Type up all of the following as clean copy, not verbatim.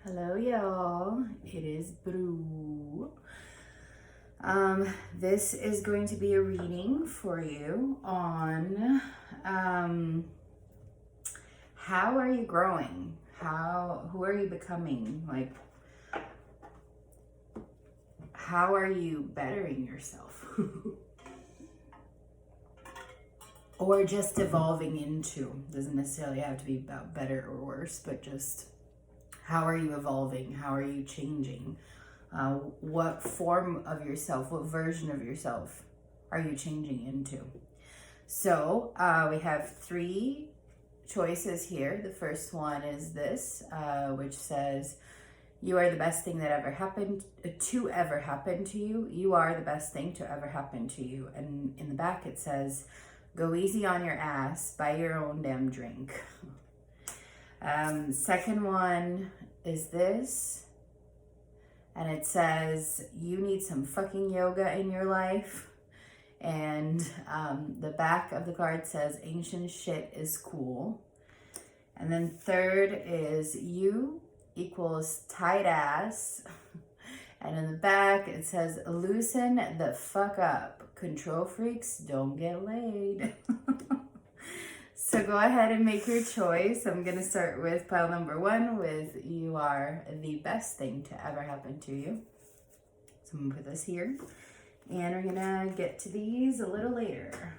Hello, y'all. It is Brew. This is going to be a reading for you on how are you growing? Who are you becoming? Like, how are you bettering yourself? Or just evolving into. Doesn't necessarily have to be about better or worse, but just how are you evolving? How are you changing? What form of yourself, what version of yourself are you changing into? So we have three choices here. The first one is this, which says, you are the best thing that ever happened to you. You are the best thing to ever happen to you. And in the back it says, go easy on your ass, buy your own damn drink. Second one is this, and it says, you need some fucking yoga in your life. And the back of the card says, ancient shit is cool. And then third is, you equals tight ass. And in the back it says, loosen the fuck up. Control freaks don't get laid. So go ahead and make your choice. I'm going to start with pile number one with, you are the best thing to ever happen to you. So I'm going to put this here. And we're going to get to these a little later.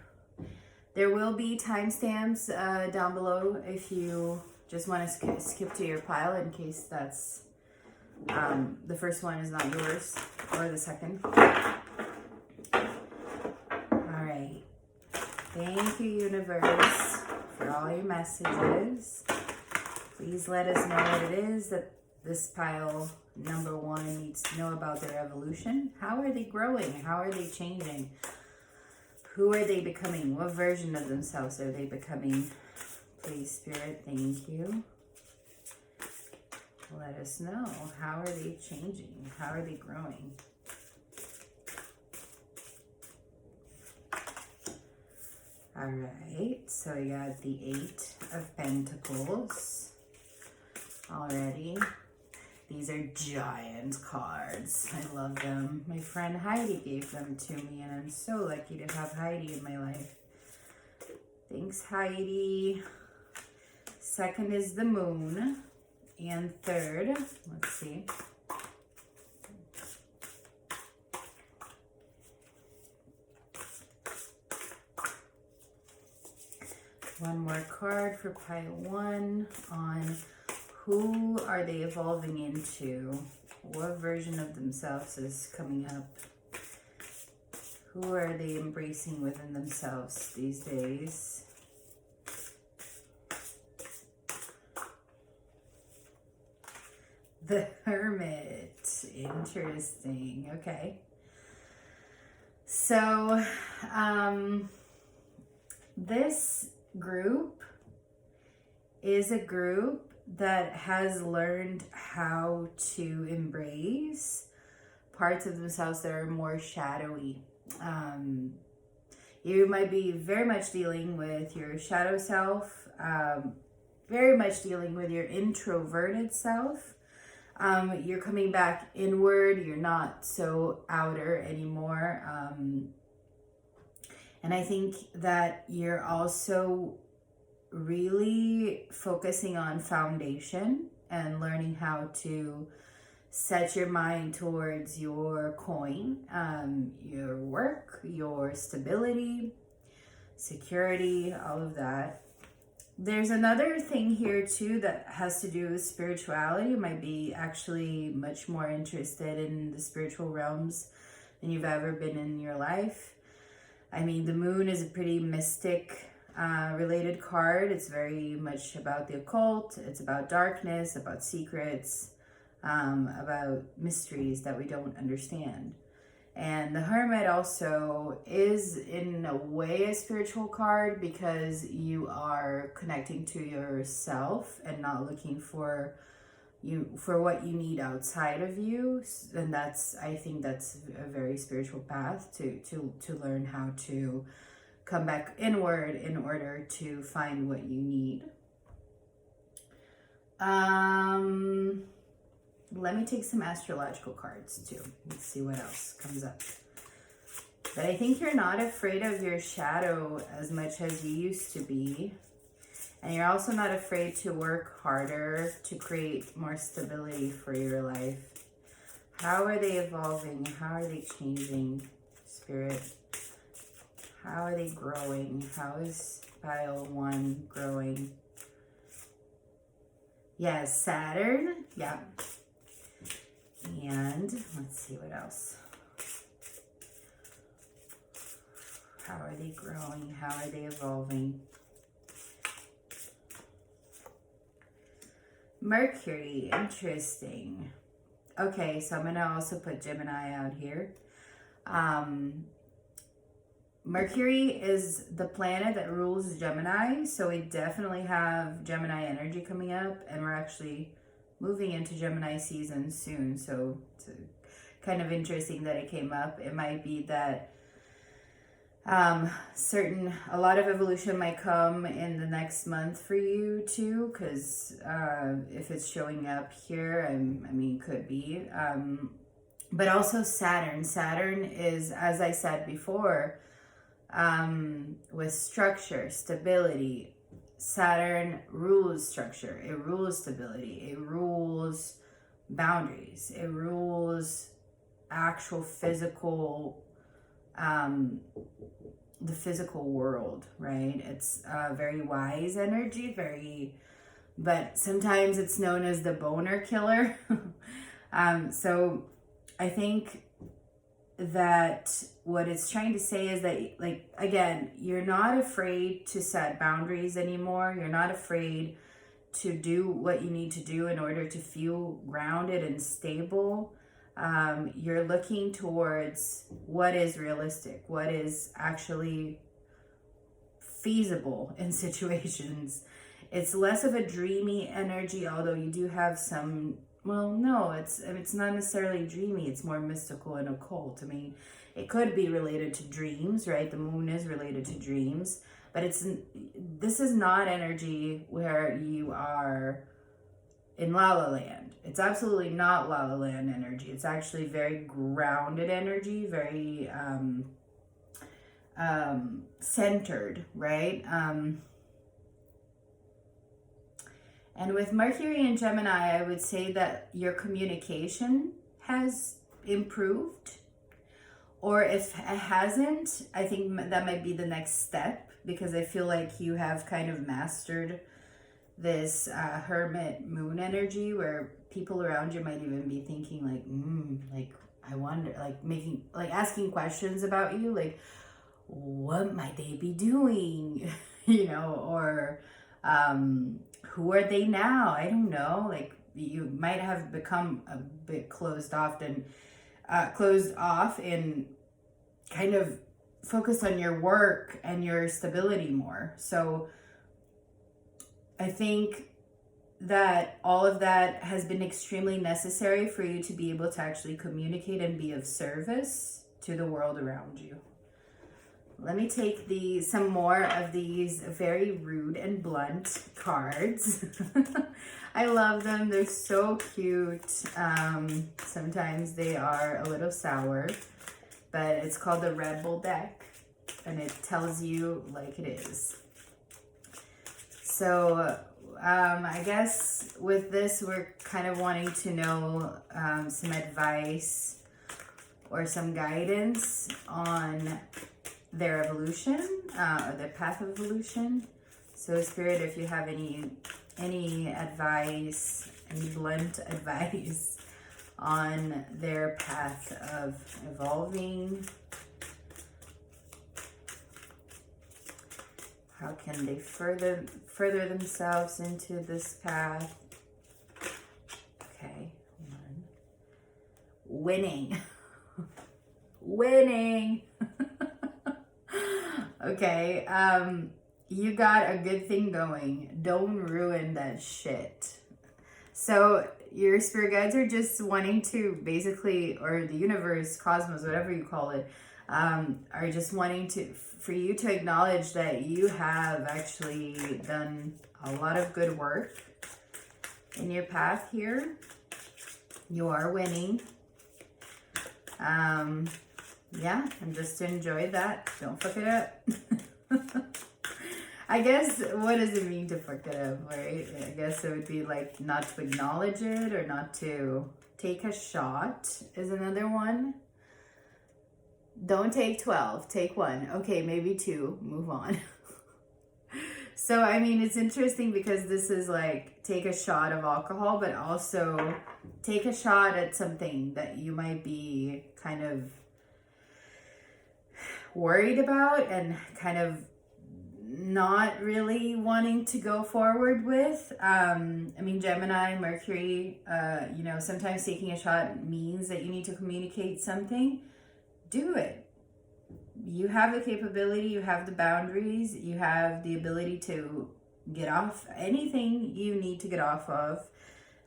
There will be timestamps down below if you just want to skip to your pile, in case that's the first one is not yours, or the second. All right. Thank you, universe, for all your messages. Please let us know what it is that this pile number one needs to know about their evolution. How are they growing? How are they changing? Who are they becoming? What version of themselves are they becoming? Please, Spirit, thank you. Let us know. How are they changing? How are they growing? All right, so we got the Eight of Pentacles already. These are giant cards. I love them. My friend Heidi gave them to me, and I'm so lucky to have Heidi in my life. Thanks, Heidi. Second is the Moon. And third, let's see. One more card for pile one on who are they evolving into? What version of themselves is coming up? Who are they embracing within themselves these days? The Hermit. Interesting. Okay. So, this group is a group that has learned how to embrace parts of themselves that are more shadowy. You might be very much dealing with your shadow self, very much dealing with your introverted self. You're coming back inward. You're not so outer anymore. And I think that you're also really focusing on foundation and learning how to set your mind towards your coin, your work, your stability, security, all of that. There's another thing here too that has to do with spirituality. You might be actually much more interested in the spiritual realms than you've ever been in your life. I mean, the Moon is a pretty mystic related card. It's very much about the occult. It's about darkness, about secrets, about mysteries that we don't understand. And the Hermit also is in a way a spiritual card, because you are connecting to yourself and not looking for what you need outside of you. And I think that's a very spiritual path to learn how to come back inward in order to find what you need. Let me take some astrological cards too. Let's see what else comes up. But I think you're not afraid of your shadow as much as you used to be. And you're also not afraid to work harder to create more stability for your life. How are they evolving? How are they changing, Spirit? How are they growing? How is pile 1 growing? Yes, Saturn. Yeah. And let's see what else. How are they growing? How are they evolving? Mercury, interesting. Okay, so I'm going to also put Gemini out here. Mercury is the planet that rules Gemini, so we definitely have Gemini energy coming up, and we're actually moving into Gemini season soon, so it's kind of interesting that it came up. It might be that a lot of evolution might come in the next month for you too, because if it's showing up here, I mean, could be. But also Saturn. Saturn is, as I said before, with structure, stability. Saturn rules structure. It rules stability. It rules boundaries. It rules actual physical the physical world, right? It's very wise energy, but sometimes it's known as the boner killer. So I think that what it's trying to say is that, like, again, you're not afraid to set boundaries anymore. You're not afraid to do what you need to do in order to feel grounded and stable. You're looking towards what is realistic, what is actually feasible in situations. It's less of a dreamy energy, although you do have some, well, no, it's not necessarily dreamy. It's more mystical and occult. I mean, it could be related to dreams, right? The moon is related to dreams, but this is not energy where you are in La La Land. It's absolutely not La La Land energy. It's actually very grounded energy, very centered, right? And with Mercury and Gemini, I would say that your communication has improved. Or if it hasn't, I think that might be the next step, because I feel like you have kind of mastered this hermit moon energy, where people around you might even be thinking like, I wonder, like asking questions about you, like, what might they be doing? You know, or who are they now? I don't know. Like, you might have become a bit closed off and kind of focused on your work and your stability more. So I think that all of that has been extremely necessary for you to be able to actually communicate and be of service to the world around you. Let me take some more of these very rude and blunt cards. I love them. They're so cute. Sometimes they are a little sour, but it's called the Red Bull deck, and it tells you like it is. So I guess with this, we're kind of wanting to know some advice or some guidance on their evolution, or their path of evolution. So Spirit, if you have any advice, any blunt advice on their path of evolving, how can they further themselves into this path? Okay, winning. Winning. Okay, you got a good thing going. Don't ruin that shit. So your spirit guides are just wanting to basically, or the universe, cosmos, whatever you call it, are just wanting for you to acknowledge that you have actually done a lot of good work in your path here. You are winning. Yeah, and just enjoy that. Don't fuck it up. I guess, what does it mean to fuck it up, right? I guess it would be like not to acknowledge it or not to take a shot is another one. Don't take 12, take 1. Okay, maybe 2, move on. So, I mean, it's interesting because this is like take a shot of alcohol, but also take a shot at something that you might be kind of worried about and kind of not really wanting to go forward with. I mean, Gemini, Mercury, you know, sometimes taking a shot means that you need to communicate something. Do it. You have the capability, you have the boundaries, you have the ability to get off anything you need to get off of.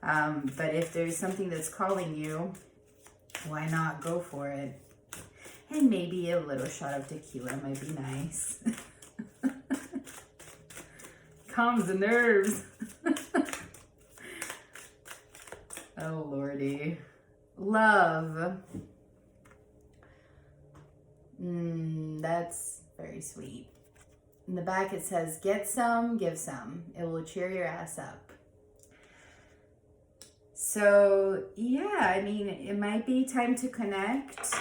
But if there's something that's calling you, why not go for it? And maybe a little shot of tequila might be nice. Calms the nerves. Oh, Lordy. Love. That's very sweet. In the back it says, get some, give some. It will cheer your ass up. So, yeah, I mean, it might be time to connect.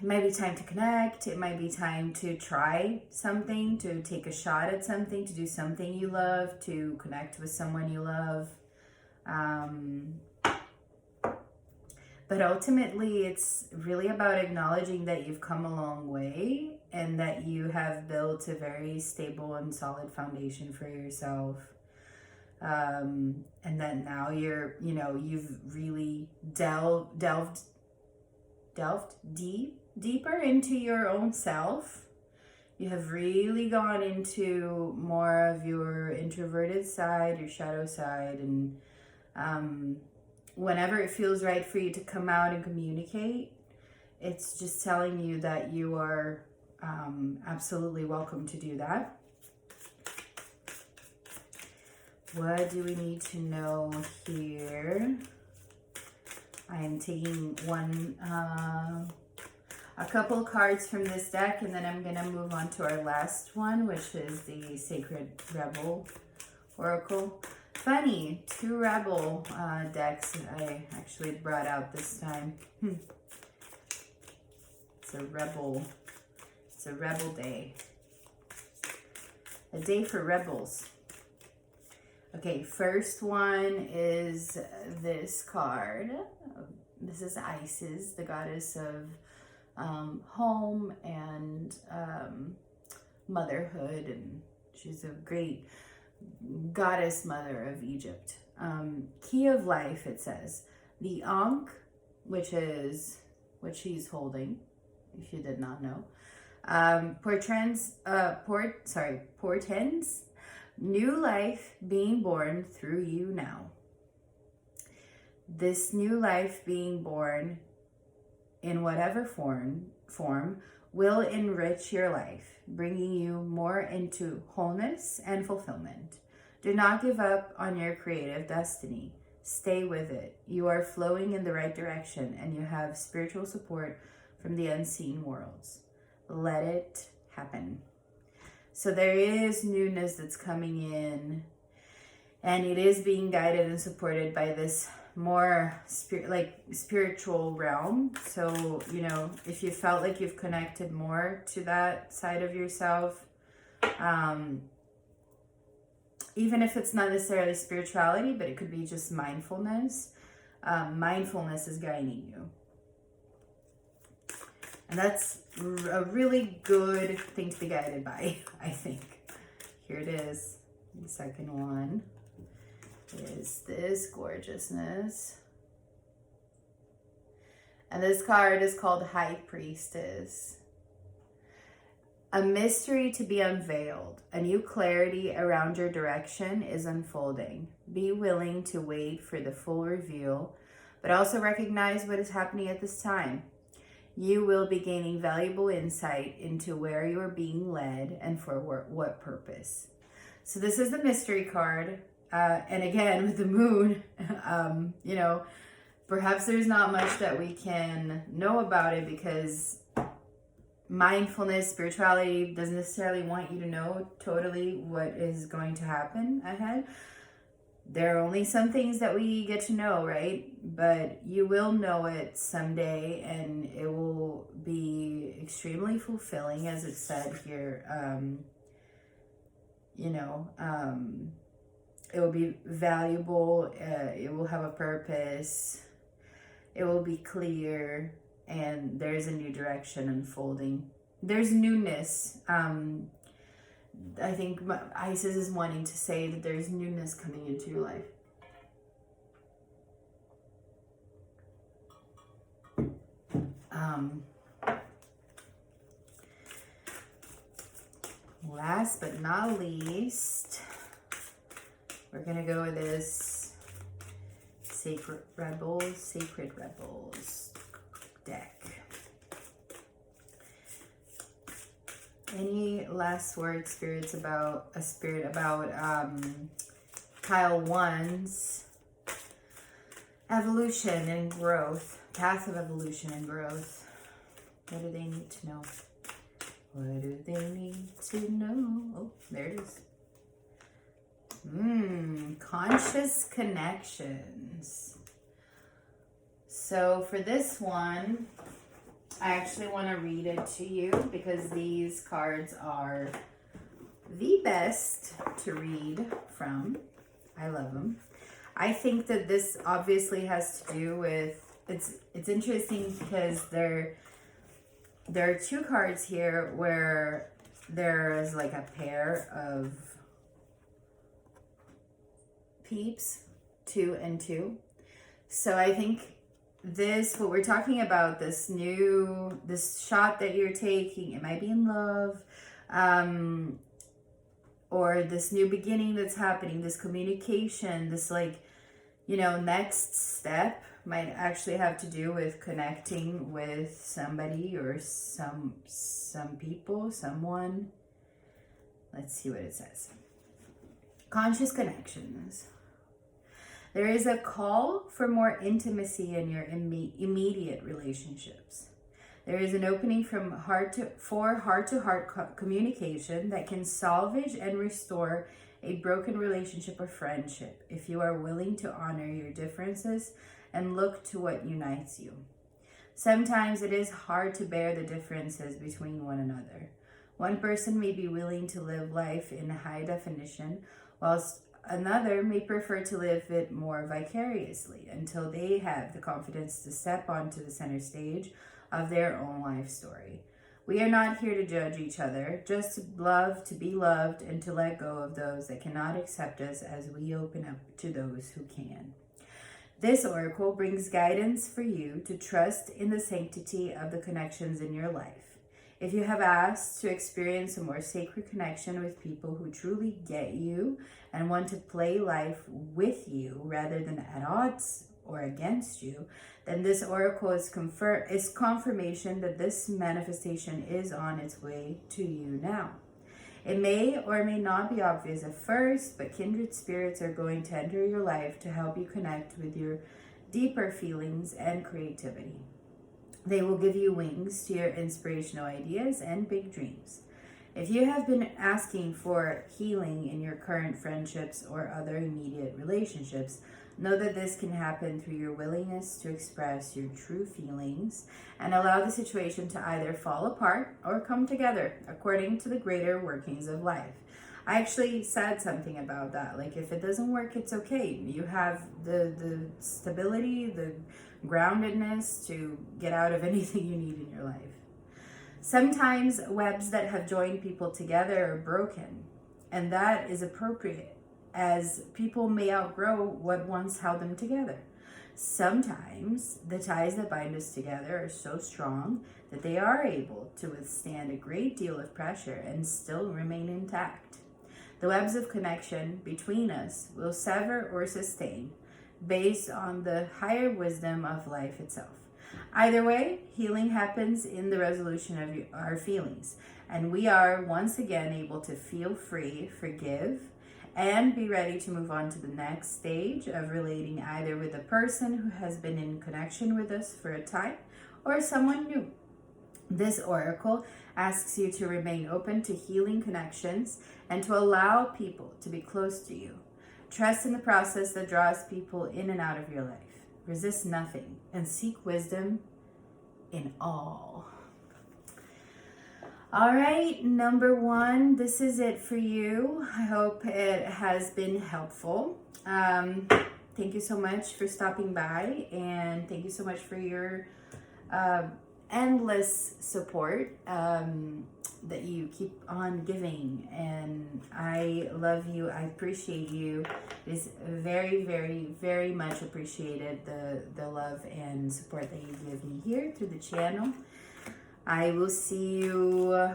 It might be time to connect. It might be time to try something, to take a shot at something, to do something you love, to connect with someone you love. But ultimately, it's really about acknowledging that you've come a long way and that you have built a very stable and solid foundation for yourself. And that now you've really delved deeper into your own self. You have really gone into more of your introverted side, your shadow side, and whenever it feels right for you to come out and communicate, it's just telling you that you are absolutely welcome to do that. What do we need to know here? I am taking a couple cards from this deck, and then I'm going to move on to our last one, which is the Sacred Rebel Oracle. Funny, 2 Rebel decks I actually brought out this time. It's a rebel day. A day for rebels. Okay, first one is this card. This is Isis, the goddess of home and motherhood, and she's a great goddess mother of Egypt. Key of life, it says. The Ankh, which is what she's holding, if you did not know, portends new life being born through you now. This new life being born in whatever form will enrich your life, bringing you more into wholeness and fulfillment. Do not give up on your creative destiny. Stay with it. You are flowing in the right direction and you have spiritual support from the unseen worlds. Let it happen. So there is newness that's coming in, and it is being guided and supported by this more spiritual realm. So, you know, if you felt like you've connected more to that side of yourself, even if it's not necessarily spirituality, but it could be just mindfulness. Mindfulness is guiding you. And that's a really good thing to be guided by, I think. Here it is. The second one is this gorgeousness. And this card is called High Priestess. A mystery to be unveiled. A new clarity around your direction is unfolding. Be willing to wait for the full reveal, but also recognize what is happening at this time. You will be gaining valuable insight into where you are being led and for what purpose. So this is the mystery card. And again, with the moon, you know, perhaps there's not much that we can know about it because mindfulness, spirituality doesn't necessarily want you to know totally what is going to happen ahead. There are only some things that we get to know, right? But you will know it someday, and it will be extremely fulfilling, as it said here. It will be valuable. It will have a purpose. It will be clear, and there's a new direction unfolding. There's newness. I think Isis is wanting to say that there's newness coming into your life. Last but not least, we're going to go with this Sacred Rebels deck. Any last words, spirits, about Pile 1's evolution and growth, path of evolution and growth? What do they need to know? What do they need to know? Oh, there it is. Conscious connections. So for this one, I actually want to read it to you because these cards are the best to read from. I love them. I think that this obviously has to do with, it's interesting because there are two cards here where there is like a pair of peeps, 2 and 2. So I think what we're talking about, this shot that you're taking, it might be in love, or this new beginning that's happening, this communication, this next step might actually have to do with connecting with somebody or some people, someone. Let's see what it says. Conscious connections. There is a call for more intimacy in your immediate relationships. There is an opening for heart-to-heart communication that can salvage and restore a broken relationship or friendship if you are willing to honor your differences and look to what unites you. Sometimes it is hard to bear the differences between one another. One person may be willing to live life in high definition, whilst another may prefer to live it more vicariously until they have the confidence to step onto the center stage of their own life story. We are not here to judge each other, just to love, to be loved, and to let go of those that cannot accept us as we open up to those who can. This oracle brings guidance for you to trust in the sanctity of the connections in your life. If you have asked to experience a more sacred connection with people who truly get you and want to play life with you rather than at odds or against you, then this oracle is confirmation that this manifestation is on its way to you now. It may or may not be obvious at first, but kindred spirits are going to enter your life to help you connect with your deeper feelings and creativity. They will give you wings to your inspirational ideas and big dreams. If you have been asking for healing in your current friendships or other immediate relationships, know that this can happen through your willingness to express your true feelings and allow the situation to either fall apart or come together according to the greater workings of life. I actually said something about that. Like, if it doesn't work, it's okay. You have the stability, the groundedness to get out of anything you need in your life. Sometimes webs that have joined people together are broken, and that is appropriate, as people may outgrow what once held them together. Sometimes the ties that bind us together are so strong that they are able to withstand a great deal of pressure and still remain intact. The webs of connection between us will sever or sustain based on the higher wisdom of life itself. Either way, healing happens in the resolution of our feelings, and we are once again able to feel free, forgive, and be ready to move on to the next stage of relating either with a person who has been in connection with us for a time or someone new. This oracle asks you to remain open to healing connections and to allow people to be close to you. Trust in the process that draws people in and out of your life. Resist nothing and seek wisdom in all. All right, number one, this is it for you. I hope it has been helpful. Thank you so much for stopping by, and thank you so much for your endless support that you keep on giving. And I love you. I appreciate you. It is very, very, very much appreciated, the love and support that you give me here through the channel. I will see you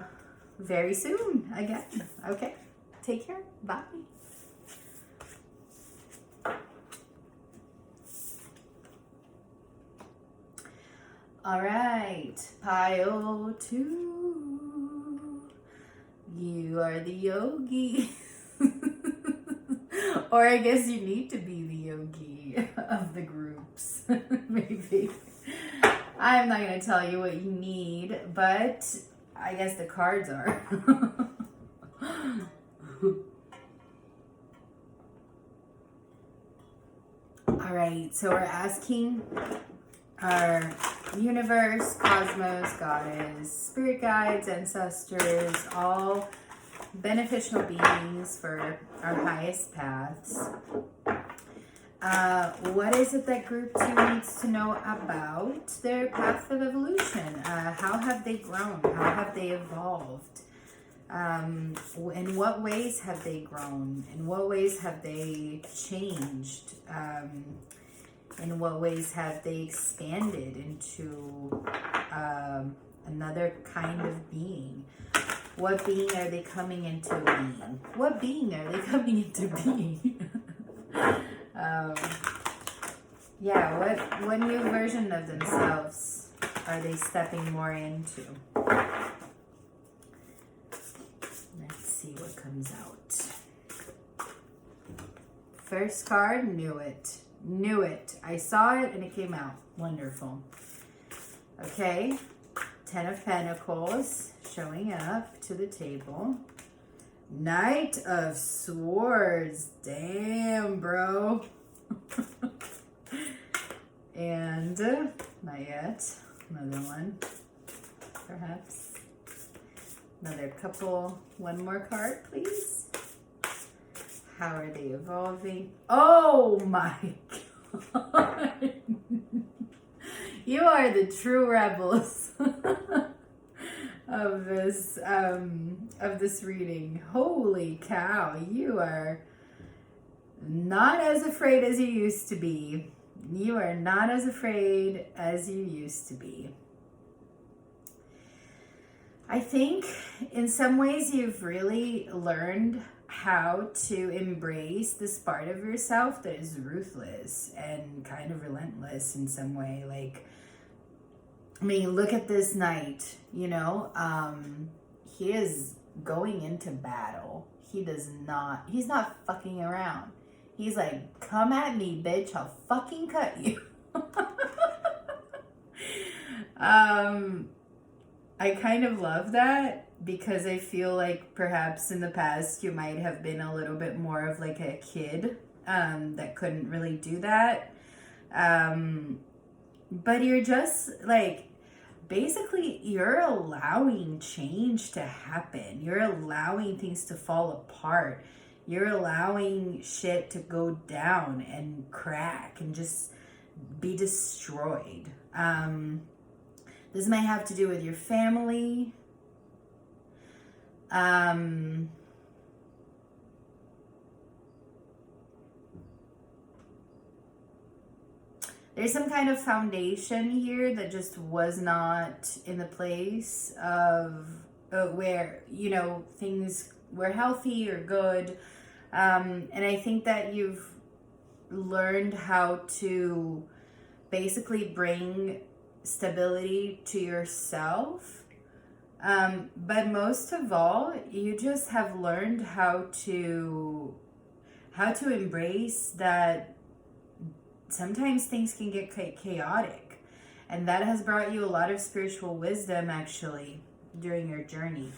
very soon again. Okay, take care. Bye. All right, pile 2. You are the yogi. Or I guess you need to be the yogi of the groups, maybe. I'm not going to tell you what you need, but I guess the cards are. All right, so we're asking our universe, cosmos, goddess, spirit guides, ancestors, all beneficial beings for our highest paths. What is it that group 2 needs to know about their path of evolution? How have they grown? How have they evolved? In what ways have they grown? In what ways have they changed? In what ways have they expanded into another kind of being? What being are they coming into being? What being are they coming into being? Yeah, what new version of themselves are they stepping more into? Let's see what comes out. First card, knew it. Knew it. I saw it and it came out. Wonderful. Okay, 10 of Pentacles showing up to the table. Knight of Swords. Damn, bro. And not yet. Another one, perhaps. Another couple. One more card, please. How are they evolving? Oh my God. You are the true rebels of this reading. Holy cow, you are not as afraid as you used to be. You are not as afraid as you used to be. I think in some ways you've really learned how to embrace this part of yourself that is ruthless and kind of relentless in some way. Like, I mean, look at this knight, you know, he is going into battle. He's not fucking around. He's like, come at me, bitch, I'll fucking cut you. I kind of love that because I feel like perhaps in the past you might have been a little bit more of like a kid that couldn't really do that. But you're just like, basically you're allowing change to happen. You're allowing things to fall apart. You're allowing shit to go down and crack and just be destroyed. This might have to do with your family. There's some kind of foundation here that just was not in the place of where, you know, things were healthy or good. And I think that you've learned how to basically bring stability to yourself. But most of all, you just have learned how to how to embrace that sometimes things can get chaotic. And that has brought you a lot of spiritual wisdom, actually, during your journey.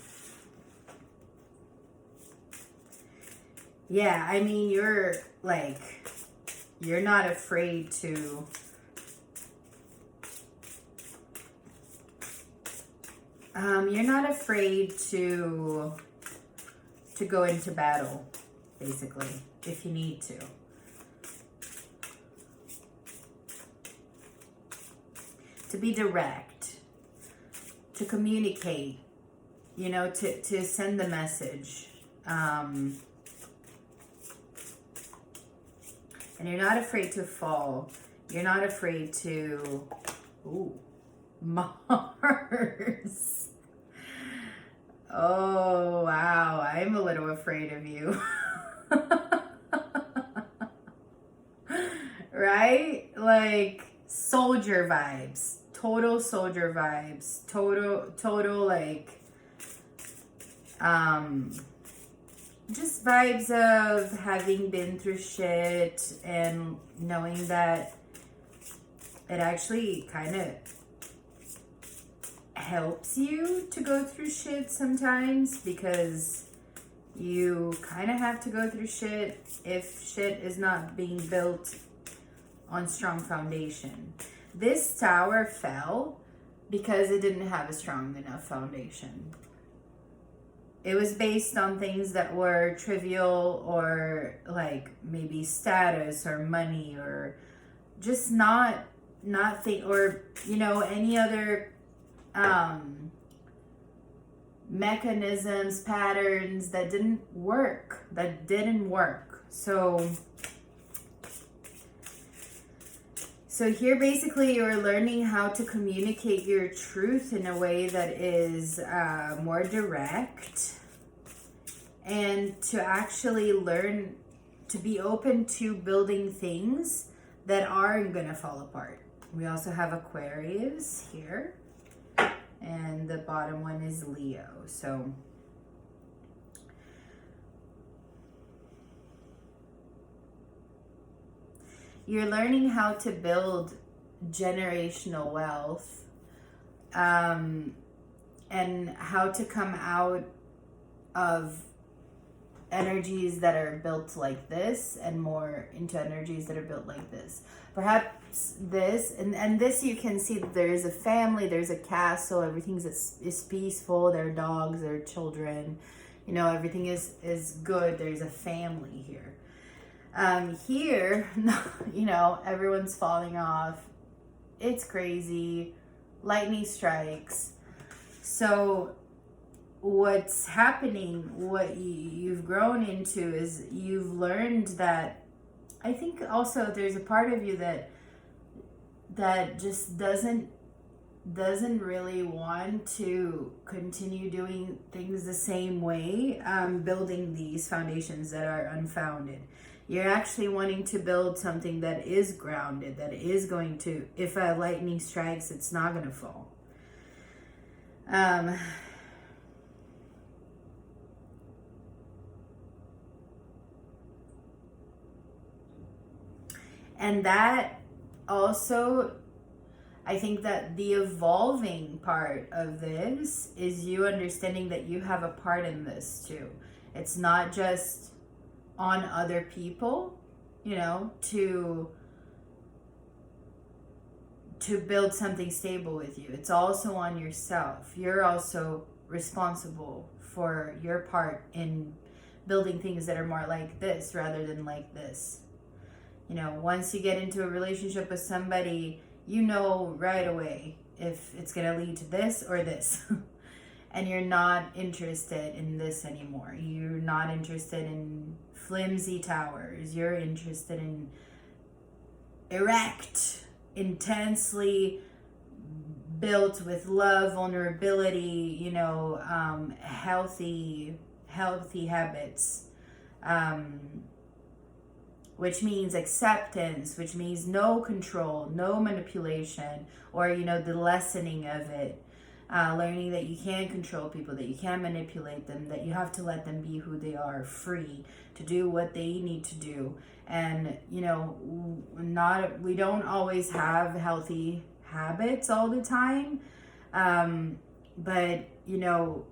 Yeah, I mean, you're not afraid to you're not afraid to go into battle, basically, if you need to. To be direct, to communicate, you know, to send the message. And you're not afraid to fall. You're not afraid to... Ooh, Mars. Oh, wow. I'm a little afraid of you. Right? Like, soldier vibes. Total soldier vibes. Total, like... just vibes of having been through shit and knowing that it actually kind of helps you to go through shit sometimes, because you kind of have to go through shit if shit is not being built on strong foundation. This tower fell because it didn't have a strong enough foundation. It was based on things that were trivial, or like maybe status or money, or just not or, you know, any other mechanisms, patterns that didn't work. So here basically you're learning how to communicate your truth in a way that is more direct, and to actually learn to be open to building things that aren't gonna fall apart. We also have Aquarius here, and the bottom one is Leo. So you're learning how to build generational wealth, and how to come out of energies that are built like this and more into energies that are built like this. Perhaps this, and this, you can see that there is a family, there's a castle, everything is peaceful, there are dogs, there are children, you know, everything is good, there's a family here. Here, you know, everyone's falling off, it's crazy, lightning strikes. So what's happening, what you've grown into, is you've learned that, I think also there's a part of you that just doesn't really want to continue doing things the same way, building these foundations that are unfounded. You're actually wanting to build something that is grounded, that is going to, if a lightning strikes, it's not going to fall. And that also, I think that the evolving part of this is you understanding that you have a part in this too. It's not just on other people, you know, to build something stable with you. It's also on yourself. You're also responsible for your part in building things that are more like this rather than like this. You know, once you get into a relationship with somebody, you know right away if it's going to lead to this or this. And you're not interested in this anymore. You're not interested in flimsy towers. You're interested in erect, intensely built with love, vulnerability, you know, healthy habits. Which means acceptance, which means no control, no manipulation, or, you know, the lessening of it. learning that you can control people, that you can manipulate them, that you have to let them be who they are, free to do what they need to do. And, you know, we don't always have healthy habits all the time. But, you know,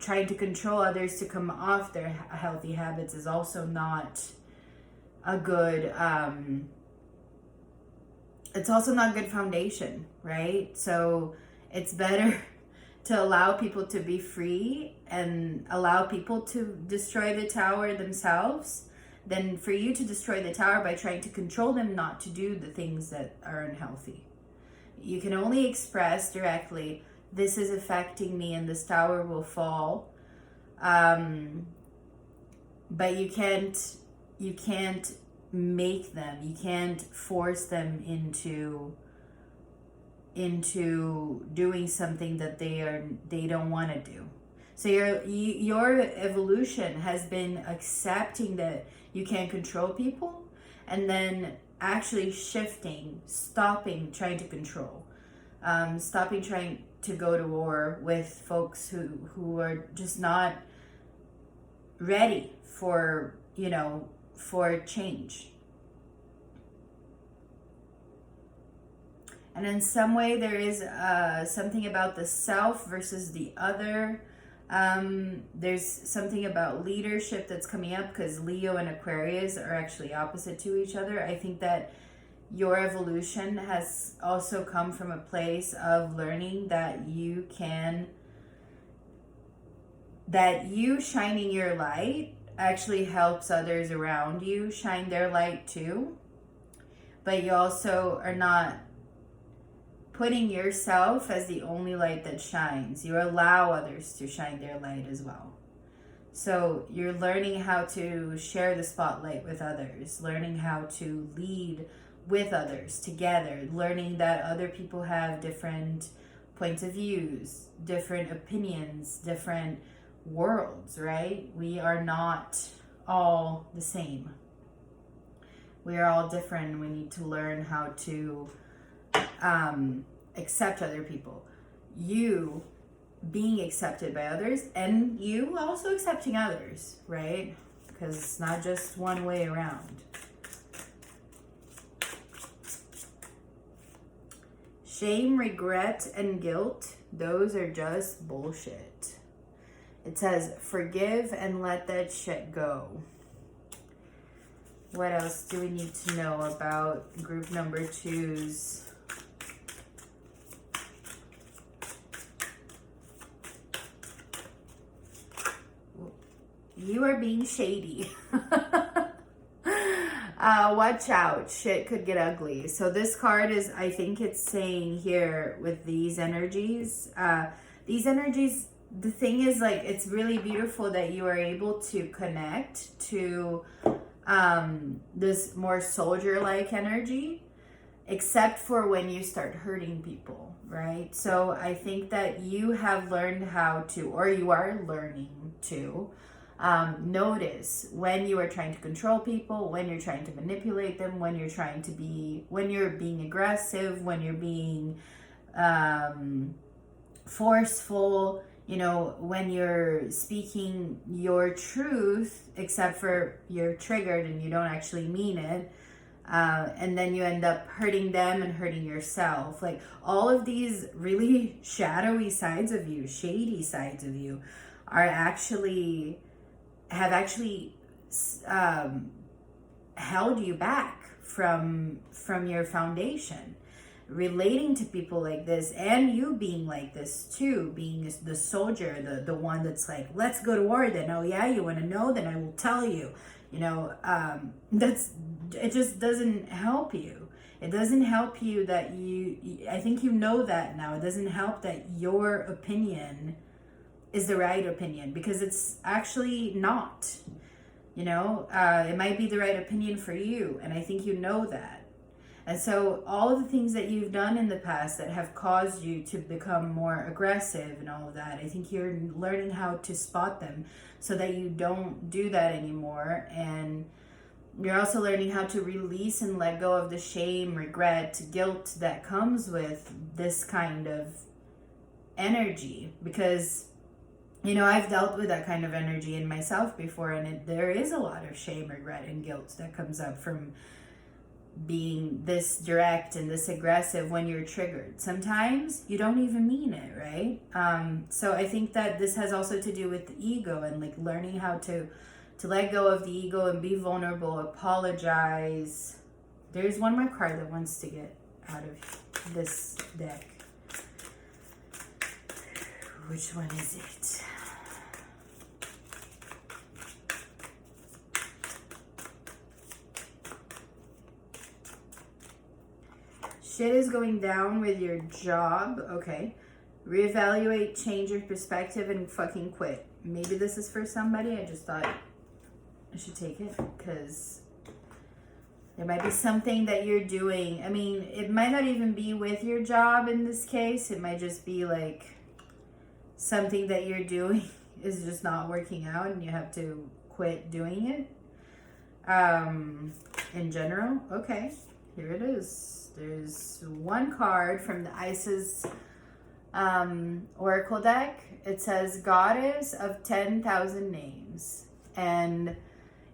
trying to control others to come off their healthy habits is also not a good, it's also not good foundation, right? So it's better to allow people to be free and allow people to destroy the tower themselves than for you to destroy the tower by trying to control them not to do the things that are unhealthy. You can only express directly, this is affecting me and this tower will fall. But you can't make them, you can't force them into doing something that they don't want to do. So your evolution has been accepting that you can't control people, and then actually shifting, stopping trying to control, stopping trying to go to war with folks who are just not ready for, you know, for change. And in some way there is something about the self versus the other. There's something about leadership that's coming up because Leo and Aquarius are actually opposite to each other. I think that your evolution has also come from a place of learning that you shining your light actually helps others around you shine their light too. But you also are not putting yourself as the only light that shines. You allow others to shine their light as well. So you're learning how to share the spotlight with others, learning how to lead with others together, learning that other people have different points of views, different opinions, different worlds, right? We are not all the same. We are all different. We need to learn how to accept other people. You being accepted by others, and you also accepting others, right? Because it's not just one way around. Shame, regret, and guilt, those are just bullshit. It says, forgive and let that shit go. What else do we need to know about group number 2's? You are being shady. Watch out. Shit could get ugly. So this card is, I think it's saying here with these energies, the thing is, like, it's really beautiful that you are able to connect to this more soldier-like energy, except for when you start hurting people, right? So I think that you have learned how to, or you are learning to, notice when you are trying to control people, when you're trying to manipulate them, when you're being aggressive, when you're being forceful, you know, when you're speaking your truth, except for you're triggered and you don't actually mean it. And then you end up hurting them and hurting yourself. Like, all of these really shadowy sides of you, shady sides of you, have actually held you back from your foundation. Relating to people like this, and you being like this too, being the soldier, the one that's like, let's go to war then. Oh yeah, you want to know? Then I will tell you. You know, it just doesn't help you. It doesn't help you that I think you know that now. It doesn't help that your opinion is the right opinion, because it's actually not. You know, it might be the right opinion for you, and I think you know that. And so all of the things that you've done in the past that have caused you to become more aggressive and all of that, I think you're learning how to spot them so that you don't do that anymore. And you're also learning how to release and let go of the shame, regret, guilt that comes with this kind of energy, because you know, I've dealt with that kind of energy in myself before, and there is a lot of shame, regret, and guilt that comes up from being this direct and this aggressive when you're triggered. Sometimes you don't even mean it, right? So I think that this has also to do with the ego, and like learning how to let go of the ego and be vulnerable, apologize. There's one more card that wants to get out of this deck. Which one is it? Shit is going down with your job. Okay. Reevaluate, change your perspective, and fucking quit. Maybe this is for somebody. I just thought I should take it because there might be something that you're doing. I mean, it might not even be with your job in this case. It might just be like something that you're doing is just not working out and you have to quit doing it. In general. Okay, here it is. There's one card from the Isis Oracle deck. It says Goddess of 10,000 Names. And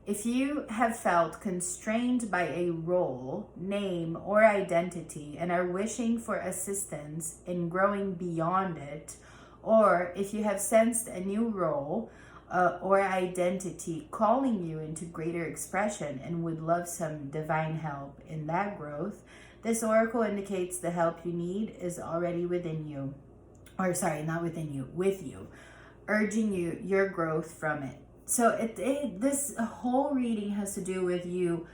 if you have felt constrained by a role, name, or identity and are wishing for assistance in growing beyond it, or if you have sensed a new role or identity calling you into greater expression and would love some divine help in that growth, this oracle indicates the help you need is already within you. Or sorry, not within you, with you, urging your growth from it. So this whole reading has to do with you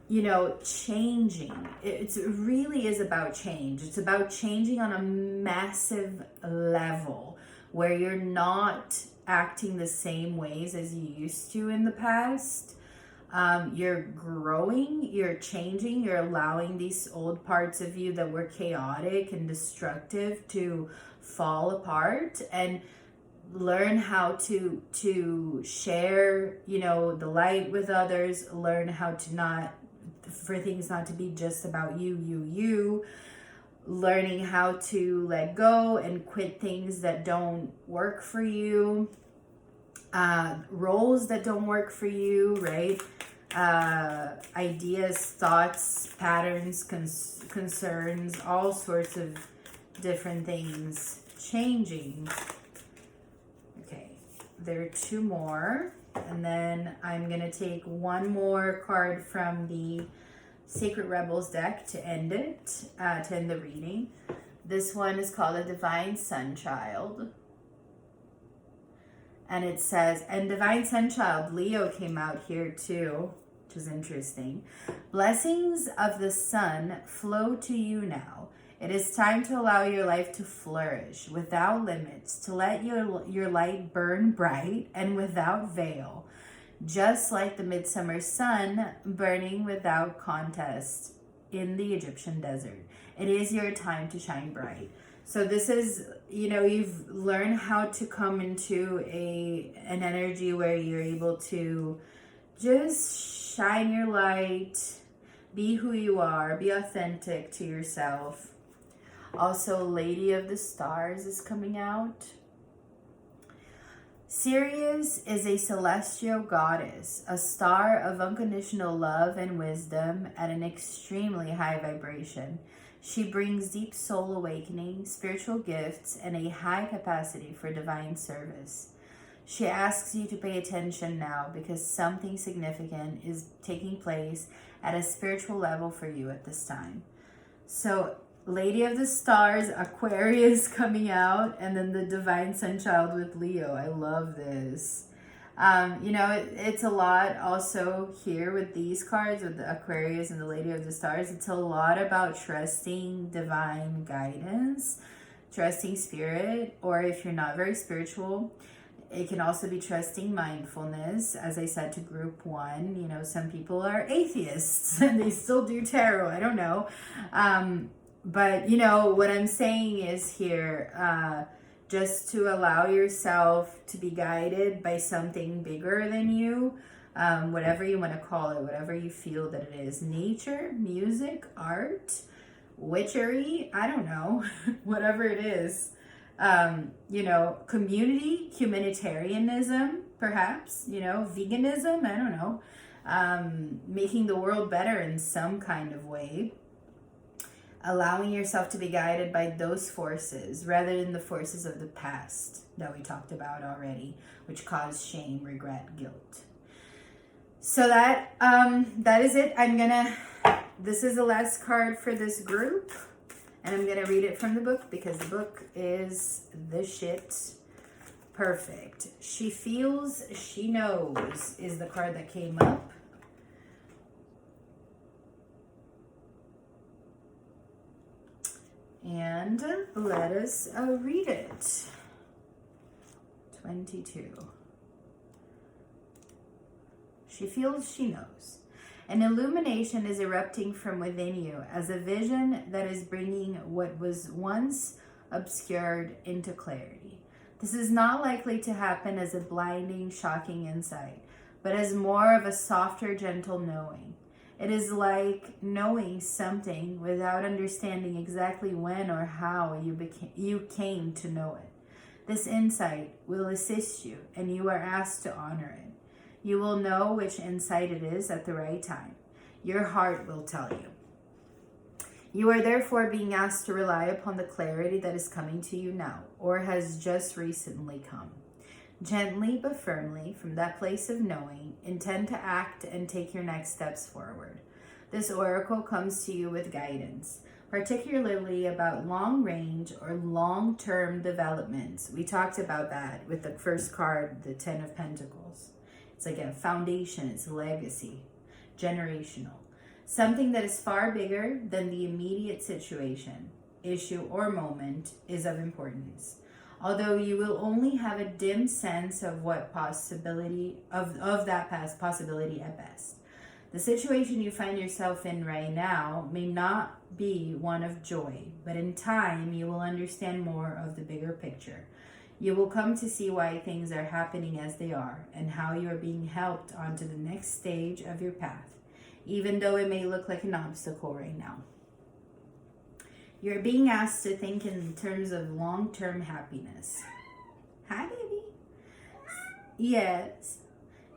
know, changing. It really is about change. It's about changing on a massive level where you're not acting the same ways as you used to in the past. You're growing, you're changing, you're allowing these old parts of you that were chaotic and destructive to fall apart, and learn how to share, you know, the light with others, learn how to for things not to be just about you, learning how to let go and quit things that don't work for you, roles that don't work for you, right? Ideas, thoughts, patterns, concerns, all sorts of different things changing. Okay, there are two more, and then I'm gonna take one more card from the Sacred Rebels deck to end it, to end the reading. This one is called a Divine Sunchild. And it says, and Divine Sunchild, Leo came out here too, which is interesting. Blessings of the sun flow to you now. It is time to allow your life to flourish without limits, to let your light burn bright and without veil, just like the midsummer sun burning without contest in the Egyptian desert. It is your time to shine bright. So this is, you know, you've learned how to come into an energy where you're able to just shine your light, be who you are, be authentic to yourself. Also, Lady of the Stars is coming out. Sirius is a celestial goddess, a star of unconditional love and wisdom at an extremely high vibration. She brings deep soul awakening, spiritual gifts, and a high capacity for divine service. She asks you to pay attention now because something significant is taking place at a spiritual level for you at this time. So, Lady of the Stars, Aquarius coming out, and then the Divine Sunchild with Leo. I love this. You know, it's a lot also here with these cards, with the Aquarius and the Lady of the Stars. It's a lot about trusting divine guidance, trusting spirit, or if you're not very spiritual, it can also be trusting mindfulness. As I said to group one, you know, some people are atheists and they still do tarot. I don't know. But, you know, what I'm saying is here, just to allow yourself to be guided by something bigger than you, whatever you want to call it, whatever you feel that it is. Nature, music, art, witchery, I don't know, whatever it is. You know, community, humanitarianism, perhaps, you know, veganism, I don't know, making the world better in some kind of way, allowing yourself to be guided by those forces rather than the forces of the past that we talked about already, which cause shame, regret, guilt. So that is it. This is the last card for this group, and I'm gonna read it from the book because the book is the shit. Perfect. She feels, she knows is the card that came up. And let us read it. 22. She feels, she knows. An illumination is erupting from within you as a vision that is bringing what was once obscured into clarity. This is not likely to happen as a blinding, shocking insight, but as more of a softer, gentle knowing. It is like knowing something without understanding exactly when or how you came to know it. This insight will assist you, and you are asked to honor it. You will know which insight it is at the right time. Your heart will tell you. You are therefore being asked to rely upon the clarity that is coming to you now, or has just recently come. Gently but firmly, from that place of knowing, intend to act and take your next steps forward. This oracle comes to you with guidance, particularly about long-range or long-term developments. We talked about that with the first card, the 10 of Pentacles. It's like a foundation, it's a legacy, generational. Something that is far bigger than the immediate situation, issue, or moment is of importance. Although you will only have a dim sense of what possibility of that past possibility at best. The situation you find yourself in right now may not be one of joy, but in time you will understand more of the bigger picture. You will come to see why things are happening as they are and how you are being helped onto the next stage of your path, even though it may look like an obstacle right now. You're being asked to think in terms of long-term happiness. Hi, baby. Yes.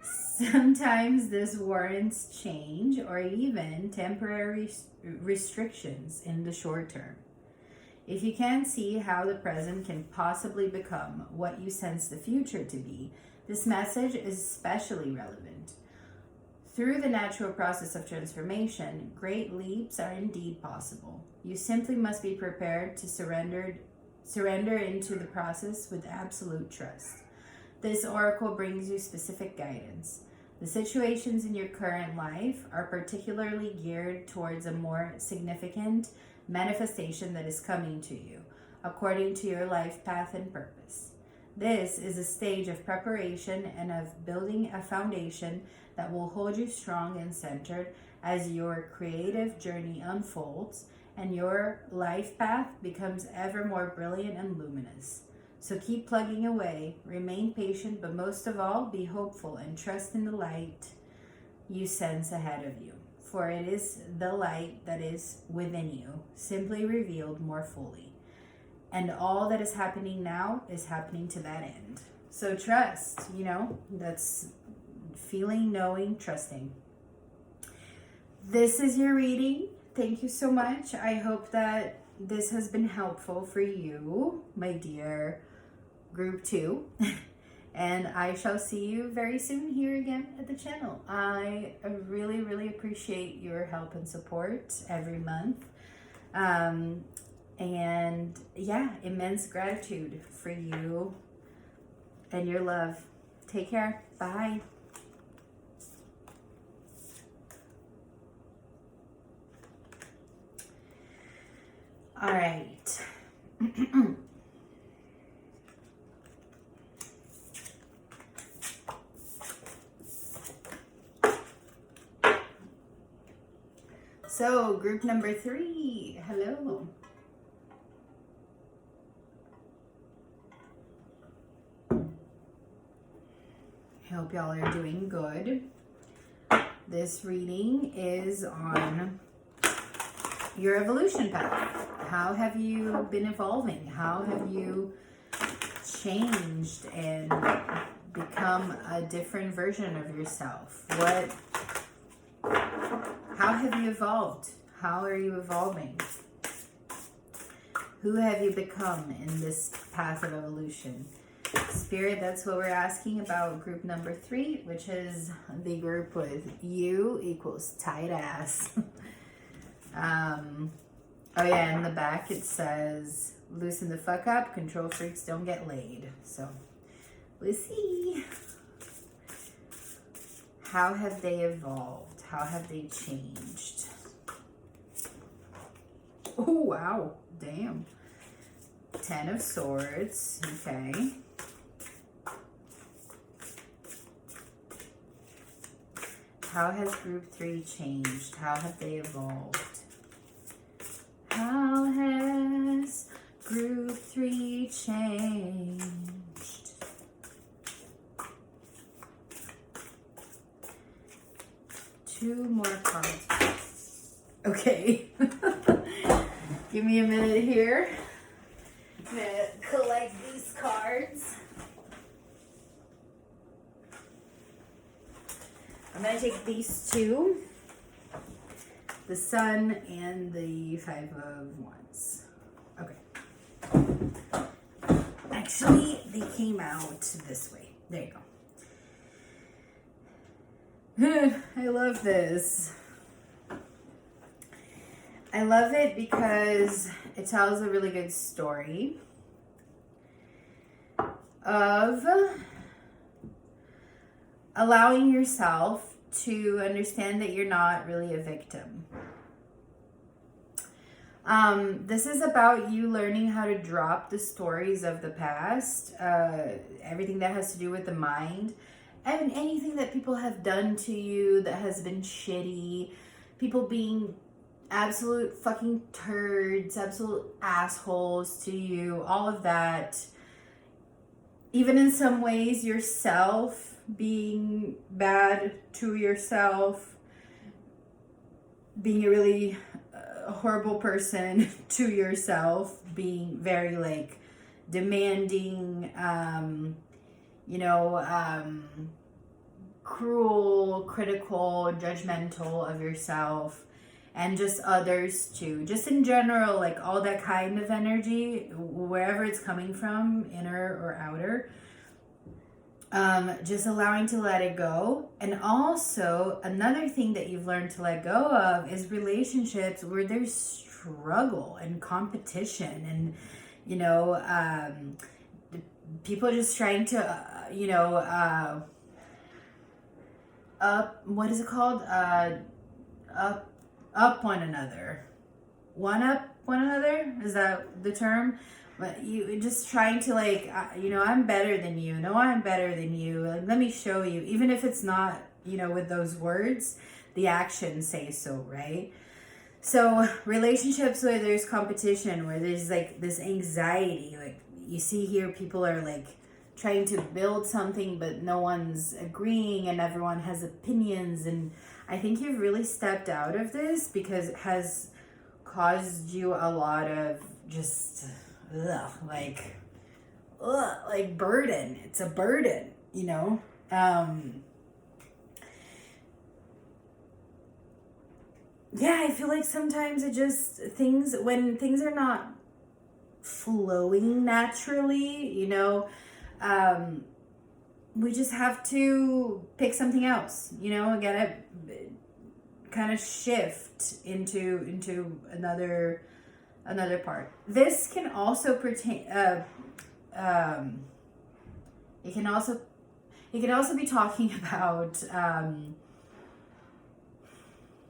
Sometimes this warrants change or even temporary restrictions in the short term. If you can't see how the present can possibly become what you sense the future to be, this message is especially relevant. Through the natural process of transformation, great leaps are indeed possible. You simply must be prepared to surrender into the process with absolute trust. This oracle brings you specific guidance. The situations in your current life are particularly geared towards a more significant manifestation that is coming to you, according to your life path and purpose. This is a stage of preparation and of building a foundation that will hold you strong and centered as your creative journey unfolds and your life path becomes ever more brilliant and luminous. So keep plugging away, remain patient, but most of all, be hopeful and trust in the light you sense ahead of you. For it is the light that is within you, simply revealed more fully. And all that is happening now is happening to that end. So trust, that's feeling, knowing, trusting. This is your reading. Thank you so much. I hope that this has been helpful for you, my dear group 2. And I shall see you very soon here again at the channel. I really, really appreciate your help and support every month. And yeah, immense gratitude for you and your love. Take care. Bye. All right. So, group number 3, hello. I hope y'all are doing good. This reading is on your evolution path. How have you been evolving? How have you changed and become a different version of yourself? How have you evolved? How are you evolving? Who have you become in this path of evolution? Spirit, that's what we're asking about group number 3, which is the group with you equals tight ass. Oh yeah, in the back it says, loosen the fuck up, control freaks don't get laid. So, let's see. How have they evolved? How have they changed? Oh, wow. Damn. 10 of Swords. Okay. How has group 3 changed? How have they evolved? How has group 3 changed? Two more cards. Okay. Give me a minute here. I'm going to collect these cards. I'm going to take these two. The Sun and the 5 of Wands. Okay. Actually, they came out this way. There you go. I love this. I love it because it tells a really good story of allowing yourself to understand that you're not really a victim. This is about you learning how to drop the stories of the past, everything that has to do with the mind, and anything that people have done to you that has been shitty, people being absolute fucking turds, absolute assholes to you, all of that. Even in some ways, yourself being bad to yourself, being a really horrible person to yourself, being very like demanding, cruel, critical, judgmental of yourself and just others too. Just in general, like all that kind of energy, wherever it's coming from, inner or outer. Just allowing to let it go. And also another thing that you've learned to let go of is relationships where there's struggle and competition and, people just trying to, what is it called? Up one another. One up one another? Is that the term? But you just trying to I'm better than you. No, I'm better than you. Like, let me show you. Even if it's not, with those words, the actions say so, right? So relationships where there's competition, where there's like this anxiety, like you see here, people are like trying to build something, but no one's agreeing and everyone has opinions. And I think you've really stepped out of this because it has caused you a lot of just... like burden. It's a burden, I feel like sometimes when things are not flowing naturally, we just have to pick something else, gotta kind of shift into another part. This can also pertain. It can also be talking about.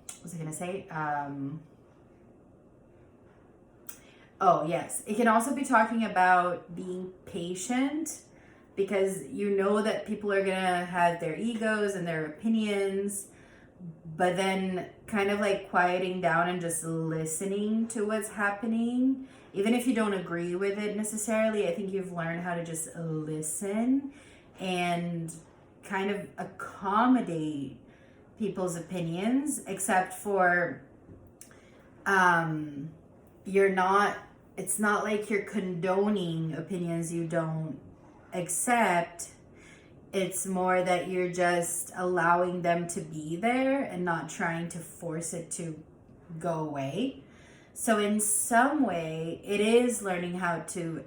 What was I gonna say? Oh yes, it can also be talking about being patient, because you know that people are gonna have their egos and their opinions. But then kind of like quieting down and just listening to what's happening. Even if you don't agree with it necessarily, I think you've learned how to just listen and kind of accommodate people's opinions, except for it's not like you're condoning opinions you don't except it's more that you're just allowing them to be there and not trying to force it to go away. So in some way, it is learning how to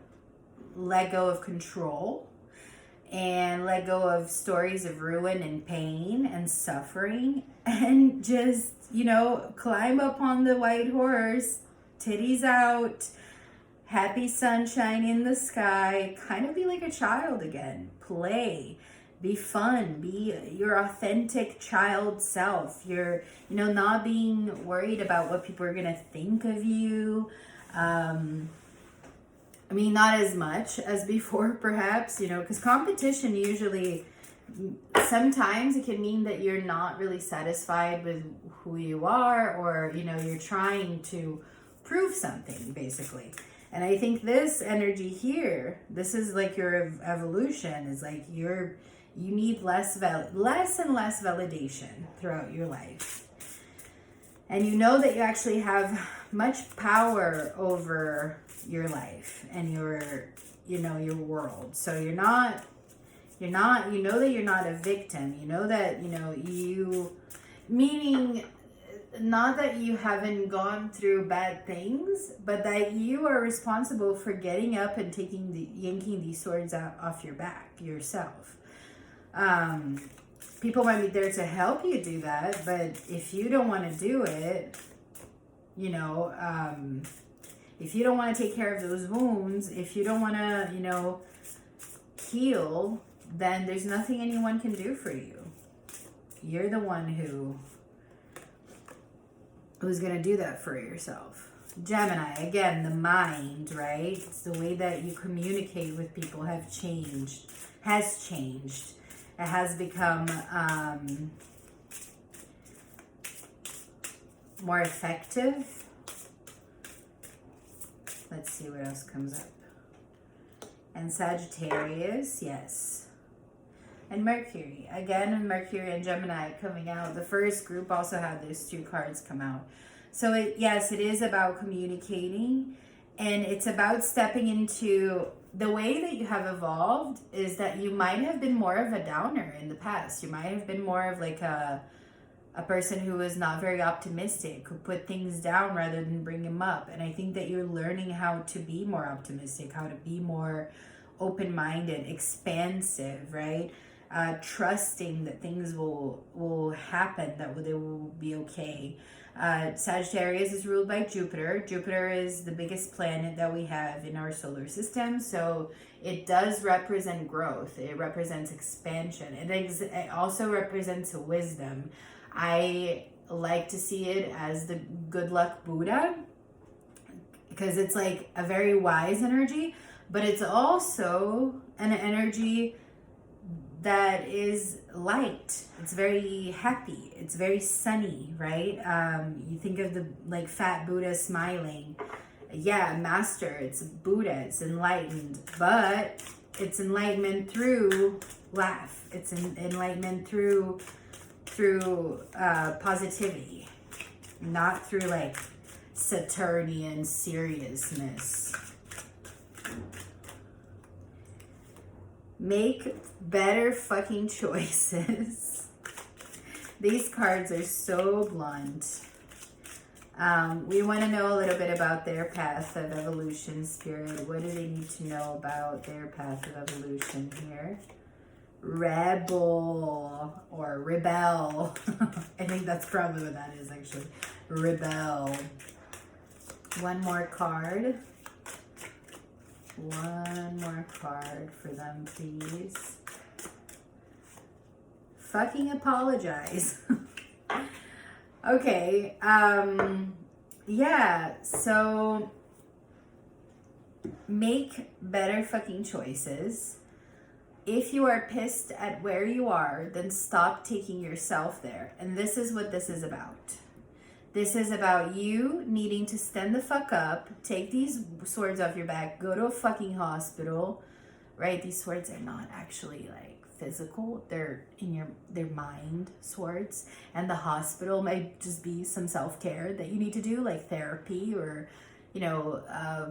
let go of control and let go of stories of ruin and pain and suffering, and just, climb up on the white horse, titties out, happy sunshine in the sky, kind of be like a child again. Play, be fun, be your authentic child self. You're, not being worried about what people are going to think of you. Not as much as before, perhaps, because competition usually, sometimes it can mean that you're not really satisfied with who you are, or, you're trying to prove something, basically. And I think this energy here, this is like your evolution, is like you need less and less validation throughout your life. And you know that you actually have much power over your life and your world. So you know that you're not a victim. You know that, meaning not that you haven't gone through bad things, but that you are responsible for getting up and yanking these swords out off your back yourself. People might be there to help you do that, but if you don't want to do it, if you don't want to take care of those wounds, if you don't want to, heal, then there's nothing anyone can do for you. You're the one who's going to do that for yourself. Gemini, again, the mind, right? It's the way that you communicate with people has changed. It has become more effective. Let's see what else comes up. And Sagittarius, yes. And Mercury, again, Mercury and Gemini coming out. The first group also had those two cards come out. So it is about communicating, and it's about stepping into the way that you have evolved. Is that you might have been more of a downer in the past. You might have been more of like a person who was not very optimistic, who put things down rather than bring them up. And I think that you're learning how to be more optimistic, how to be more open-minded, expansive, right? Trusting that things will happen, that they will be okay. Sagittarius is ruled by Jupiter. Jupiter is the biggest planet that we have in our solar system, so it does represent growth. It represents expansion. It also represents wisdom. I like to see it as the good luck Buddha, because it's like a very wise energy, but it's also an energy that is light. It's very happy. It's very sunny, right? You think of the like fat Buddha smiling. Yeah, master, it's Buddha, it's enlightened, but it's enlightenment through laugh. It's enlightenment through positivity, not through like Saturnian seriousness. Make better fucking choices. These cards are so blunt. We want to know a little bit about their path of evolution, Spirit. What do they need to know about their path of evolution here? Rebel or rebel. I think that's probably what that is, actually. Rebel. One more card. One more card for them, please. Fucking apologize. Okay. Yeah, so make better fucking choices. If you are pissed at where you are, then stop taking yourself there. And this is what this is about. This is about you needing to stand the fuck up, take these swords off your back, go to a fucking hospital, right? These swords are not actually like physical. They're in their mind swords. And the hospital might just be some self-care that you need to do, like therapy or,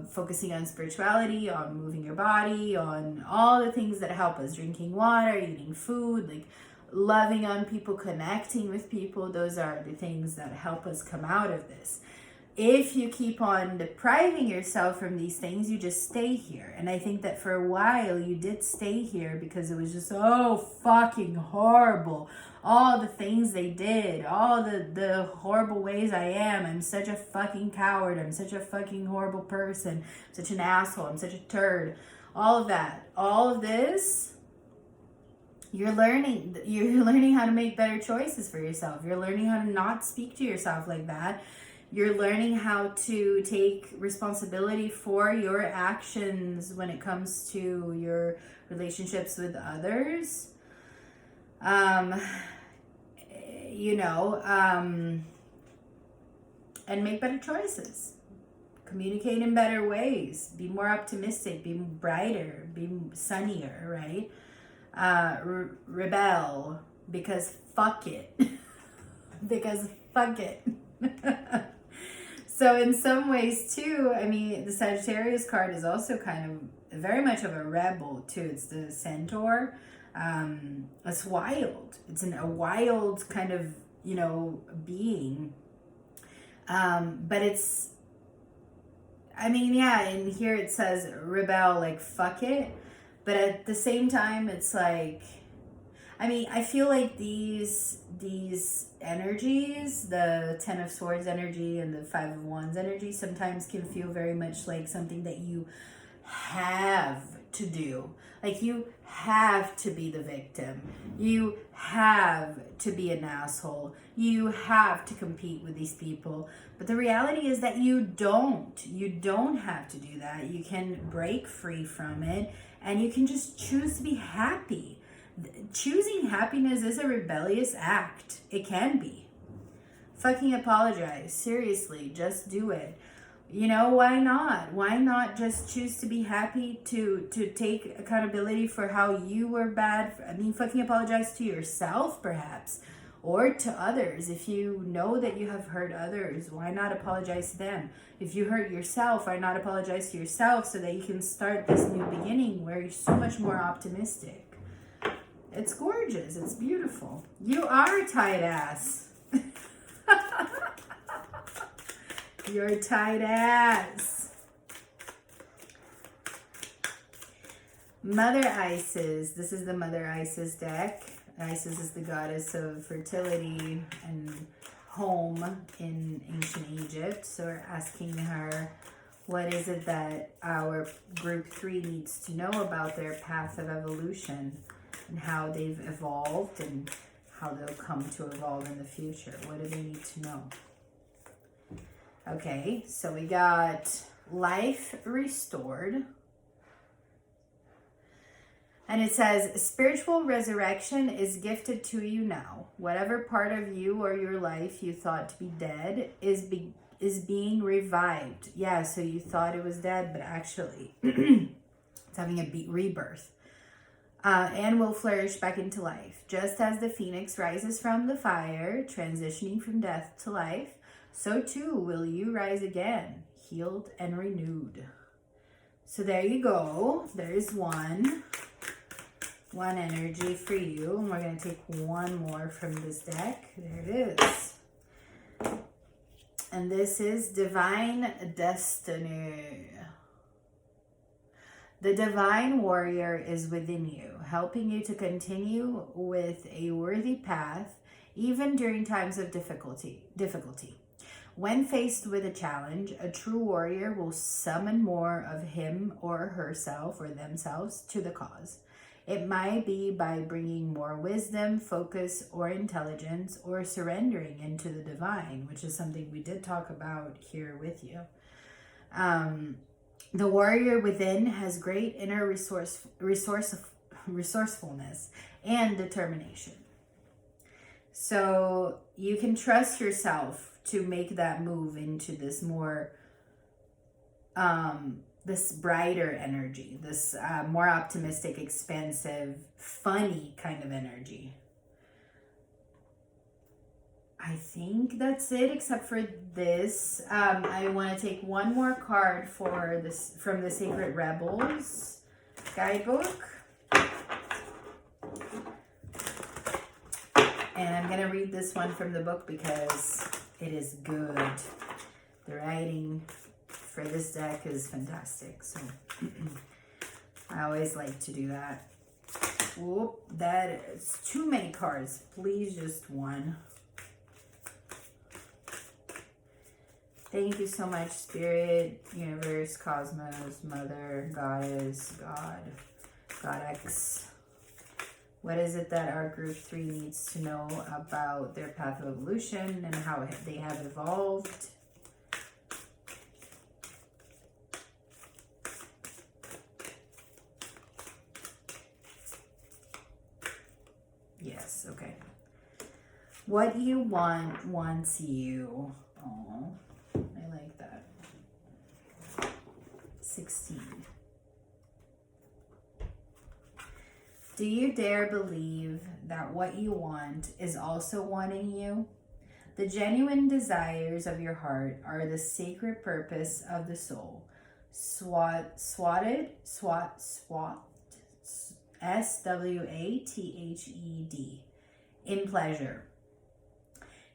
focusing on spirituality, on moving your body, on all the things that help us, drinking water, eating food, like loving on people, connecting with people. Those are the things that help us come out of this. If you keep on depriving yourself from these things, you just stay here. And I think that for a while you did stay here because it was just so fucking horrible. All the things they did, all the horrible ways I am. I'm such a fucking coward. I'm such a fucking horrible person. I'm such an asshole. I'm such a turd. All of that. All of this, you're learning how to make better choices for yourself. You're learning how to not speak to yourself like that. You're learning how to take responsibility for your actions when it comes to your relationships with others. And make better choices. Communicate in better ways. Be more optimistic. Be brighter. Be sunnier, right? Rebel. Because fuck it. Because fuck it. So in some ways too, I mean, the Sagittarius card is also kind of very much of a rebel too. It's the Centaur. It's wild. It's a wild kind of, being. But it's, and here it says rebel, like fuck it. But at the same time, it's like, I feel like these energies, the 10 of Swords energy and the 5 of Wands energy, sometimes can feel very much like something that you have to do. Like you have to be the victim. You have to be an asshole. You have to compete with these people. But the reality is that you don't. You don't have to do that. You can break free from it and you can just choose to be happy. Choosing happiness is a rebellious act. It can be. Fucking apologize. Seriously, just do it. Why not? Why not just choose to be happy, to take accountability for how you were bad? Fucking apologize to yourself, perhaps, or to others. If you know that you have hurt others, why not apologize to them? If you hurt yourself, why not apologize to yourself so that you can start this new beginning where you're so much more optimistic? It's gorgeous. It's beautiful. You are a tight ass. You're a tight ass. Mother Isis. This is the Mother Isis deck. Isis is the goddess of fertility and home in ancient Egypt. So we're asking her, what is it that our group 3 needs to know about their path of evolution? And how they've evolved and how they'll come to evolve in the future. What do they need to know? Okay, so we got life restored. And it says, spiritual resurrection is gifted to you now. Whatever part of you or your life you thought to be dead is being revived. Yeah, so you thought it was dead, but actually it's having a rebirth. And will flourish back into life. Just as the phoenix rises from the fire, transitioning from death to life, so too will you rise again, healed and renewed. So there you go. There is one energy for you. And we're going to take one more from this deck. There it is. And this is Divine Destiny. The divine warrior is within you, helping you to continue with a worthy path, even during times of difficulty. When faced with a challenge, a true warrior will summon more of him or herself or themselves to the cause. It might be by bringing more wisdom, focus, or intelligence, or surrendering into the divine, which is something we did talk about here with you. The warrior within has great inner resourcefulness and determination. So you can trust yourself to make that move into this more, this brighter energy, this more optimistic, expansive, funny kind of energy. I think that's it, except for this. I want to take one more card for this from the Sacred Rebels guidebook. And I'm going to read this one from the book because it is good. The writing for this deck is fantastic. So I always like to do that. Whoop, that is too many cards. Please, just one. Thank you so much, Spirit, Universe, Cosmos, Mother, Goddess, God, Goddess. What is it that our group 3 needs to know about their path of evolution and how they have evolved? Yes, okay. What you want wants you. Oh, I like that. 16. Do you dare believe that what you want is also wanting you? The genuine desires of your heart are the sacred purpose of the soul. Swathed, S-W-A-T-H-E-D, in pleasure.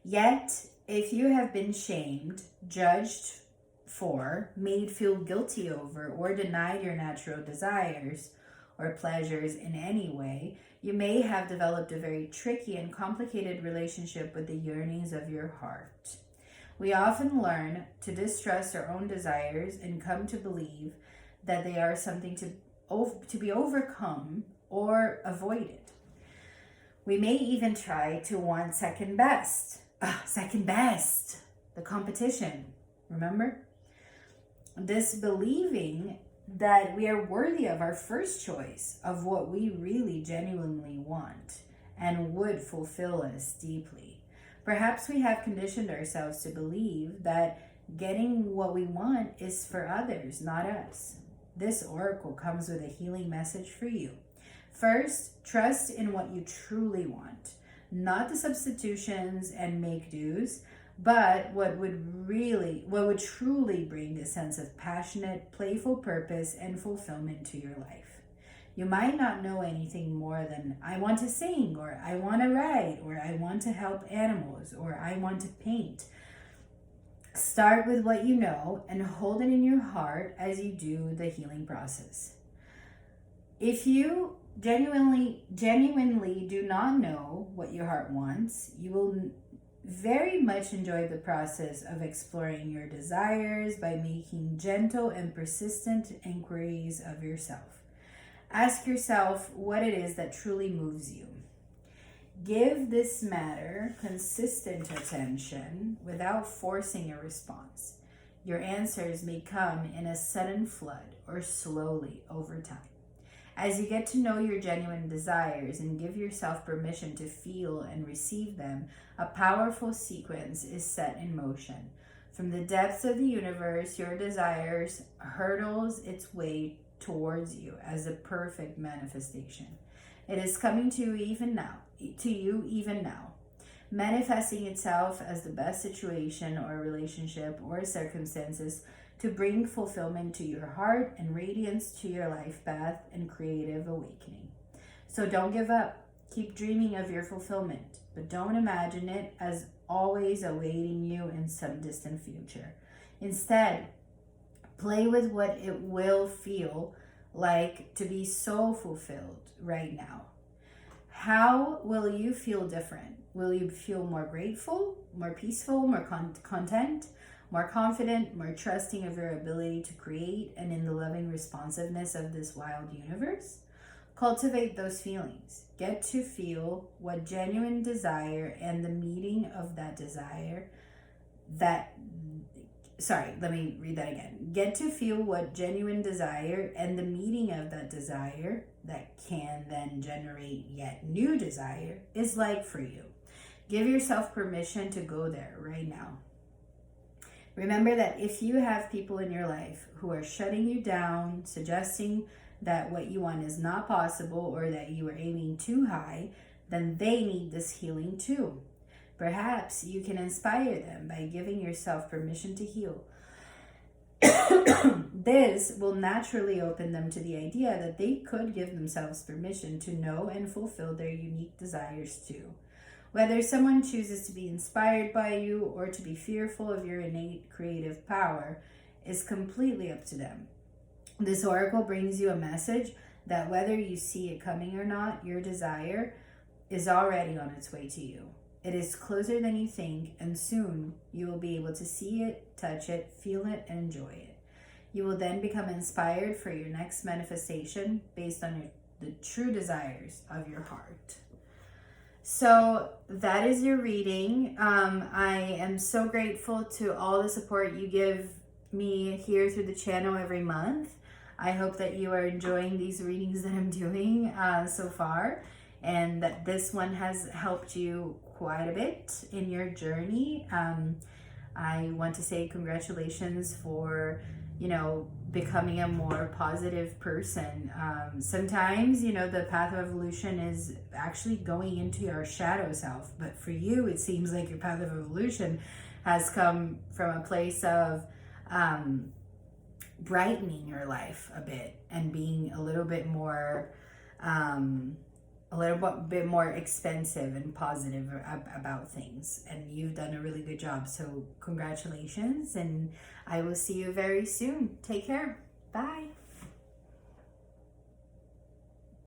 Yet, if you have been shamed, judged for, made feel guilty over, or denied your natural desires or pleasures in any way, you may have developed a very tricky and complicated relationship with the yearnings of your heart. We often learn to distrust our own desires and come to believe that they are something to be overcome or avoided. We may even try to want second best, the competition, remember? This believing that we are worthy of our first choice of what we really genuinely want and would fulfill us deeply. Perhaps we have conditioned ourselves to believe that getting what we want is for others, not us. This oracle comes with a healing message for you. First, trust in what you truly want, not the substitutions and make-dos, but what would truly bring a sense of passionate, playful purpose and fulfillment to your life. You might not know anything more than I want to sing, or I want to write, or I want to help animals, or I want to paint. Start with what you know and hold it in your heart as you do the healing process. If you genuinely do not know what your heart wants, you will very much enjoy the process of exploring your desires by making gentle and persistent inquiries of yourself. Ask yourself what it is that truly moves you. Give this matter consistent attention without forcing a response. Your answers may come in a sudden flood or slowly over time. As you get to know your genuine desires and give yourself permission to feel and receive them, a powerful sequence is set in motion. From the depths of the universe, your desires hurtles its way towards you as a perfect manifestation. It is coming to you even now, manifesting itself as the best situation or relationship or circumstances to bring fulfillment to your heart and radiance to your life path and creative awakening. So don't give up. Keep dreaming of your fulfillment, but don't imagine it as always awaiting you in some distant future. Instead, play with what it will feel like to be so fulfilled right now. How will you feel different? Will you feel more grateful, more peaceful, more content, more confident, more trusting of your ability to create and in the loving responsiveness of this wild universe? Cultivate those feelings. Get to feel what genuine desire and the meeting of that desire Get to feel what genuine desire and the meeting of that desire that can then generate yet new desire is like for you. Give yourself permission to go there right now. Remember that if you have people in your life who are shutting you down, suggesting that what you want is not possible or that you are aiming too high, then they need this healing too. Perhaps you can inspire them by giving yourself permission to heal. This will naturally open them to the idea that they could give themselves permission to know and fulfill their unique desires too. Whether someone chooses to be inspired by you or to be fearful of your innate creative power is completely up to them. This oracle brings you a message that whether you see it coming or not, your desire is already on its way to you. It is closer than you think, and soon you will be able to see it, touch it, feel it, and enjoy it. You will then become inspired for your next manifestation based on the true desires of your heart. So that is your reading. I am so grateful to all the support you give me here through the channel every month. I hope that you are enjoying these readings that I'm doing so far, and that this one has helped you quite a bit in your journey. I want to say congratulations for, becoming a more positive person. Sometimes, the path of evolution is actually going into your shadow self, but for you, it seems like your path of evolution has come from a place of brightening your life a bit and being a little bit more expensive and positive about things, and you've done a really good job, so congratulations, and I will see you very soon. Take care. Bye.